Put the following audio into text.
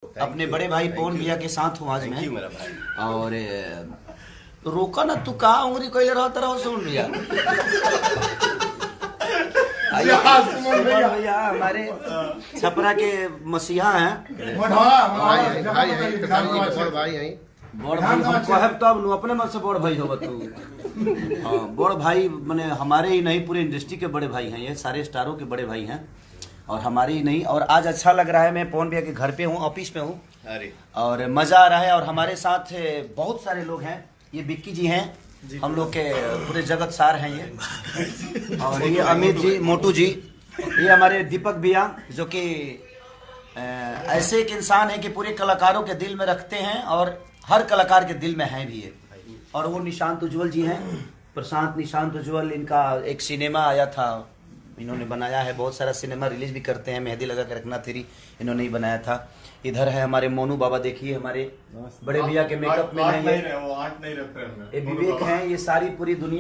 अपने बड़े भाई पवन भैया के साथ हूँ आज मैं। मेरा भाई। और तो रोका ना, तू कहाँ उंगली कोई रहता रहो सुन भैया। सुमन भैया हमारे छपरा के मसीहा हैं। बड़ भाई हम कहब तब नु अपने मन से बड़ भाई होगा तू। हाँ, बड़ भाई माने हमारे ही नहीं पूरे इंडस्ट्री के बड़े भाई हैं, ये सारे स्टारों के बड़े भाई हैं और हमारे ही नहीं। और आज अच्छा लग रहा है, मैं पवन भैया के घर पे हूँ, ऑफिस पे हूँ और मजा आ रहा है। और हमारे साथ बहुत सारे लोग हैं, ये बिक्की जी हैं, हम लोग के पूरे जगत सार हैं ये। और ये अमित जी, मोटू जी, ये हमारे दीपक भैया जो कि ऐसे एक इंसान है कि पूरे कलाकारों के दिल में रखते हैं और हर कलाकार के दिल में हैं भी है। और वो निशांत उज्ज्वल जी हैं, प्रशांत निशांत उज्ज्वल, इनका एक सिनेमा आया था, इन्होंने बनाया है। बहुत सारा सिनेमा रिलीज भी करते हैं, मेहंदी लगा के रखना तेरी इन्होंने ही बनाया था। इधर है हमारे मोनू बाबा, देखिए हमारे बड़े भैया के मेकअप में नहीं है, ये विवेक हैं, ये सारी पूरी दुनिया